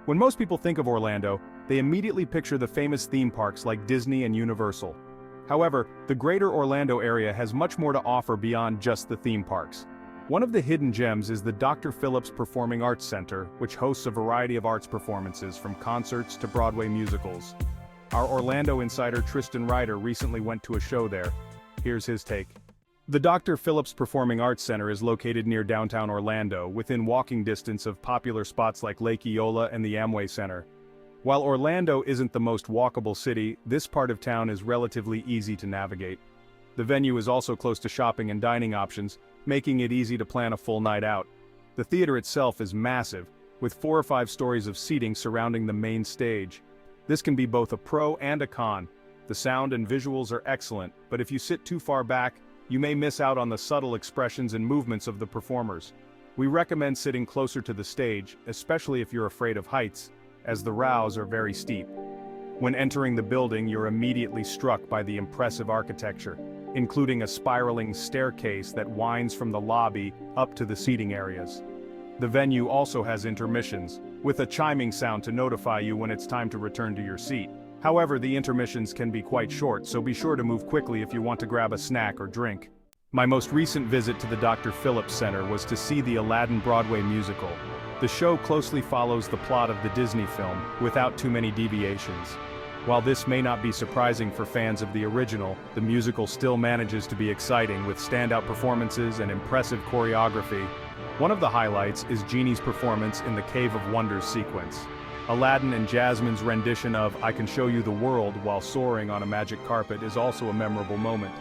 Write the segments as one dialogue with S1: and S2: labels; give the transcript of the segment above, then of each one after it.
S1: When most people think of Orlando, they immediately picture the famous theme parks like Disney and Universal. However, the greater Orlando area has much more to offer beyond just the theme parks. One of the hidden gems is the Dr. Phillips Performing Arts Center, which hosts a variety of arts performances from concerts to Broadway musicals. Our Orlando insider Tristan Ryder recently went to a show there. Here's his take. The Dr. Phillips Performing Arts Center is located near downtown Orlando, within walking distance of popular spots like Lake Eola and the Amway Center. While Orlando isn't the most walkable city, this part of town is relatively easy to navigate. The venue is also close to shopping and dining options, making it easy to plan a full night out. The theater itself is massive, with 4 or 5 stories of seating surrounding the main stage. This can be both a pro and a con. The sound and visuals are excellent, but if you sit too far back, you may miss out on the subtle expressions and movements of the performers. We recommend sitting closer to the stage, especially if you're afraid of heights, as the rows are very steep. When entering the building, you're immediately struck by the impressive architecture, including a spiraling staircase that winds from the lobby up to the seating areas. The venue also has intermissions, with a chiming sound to notify you when it's time to return to your seat. However, the intermissions can be quite short, so be sure to move quickly if you want to grab a snack or drink. My most recent visit to the Dr. Phillips Center was to see the Aladdin Broadway musical. The show closely follows the plot of the Disney film, without too many deviations. While this may not be surprising for fans of the original, the musical still manages to be exciting with standout performances and impressive choreography. One of the highlights is Genie's performance in the Cave of Wonders sequence. Aladdin and Jasmine's rendition of "I Can Show You the World" while soaring on a magic carpet is also a memorable moment.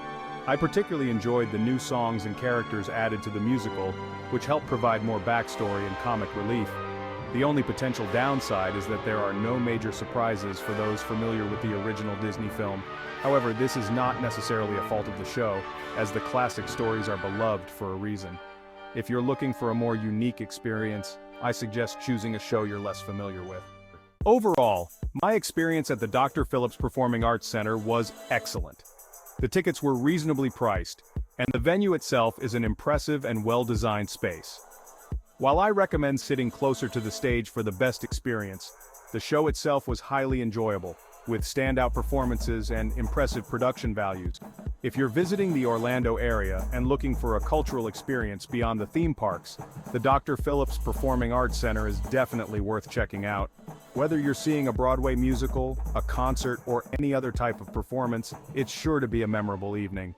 S1: I particularly enjoyed the new songs and characters added to the musical, which help provide more backstory and comic relief. The only potential downside is that there are no major surprises for those familiar with the original Disney film. However, this is not necessarily a fault of the show, as the classic stories are beloved for a reason. If you're looking for a more unique experience, I suggest choosing a show you're less familiar with. Overall, my experience at the Dr. Phillips Performing Arts Center was excellent. The tickets were reasonably priced, and the venue itself is an impressive and well-designed space. While I recommend sitting closer to the stage for the best experience, the show itself was highly enjoyable, with standout performances and impressive production values. If you're visiting the Orlando area and looking for a cultural experience beyond the theme parks, the Dr. Phillips Performing Arts Center is definitely worth checking out. Whether you're seeing a Broadway musical, a concert, or any other type of performance, it's sure to be a memorable evening.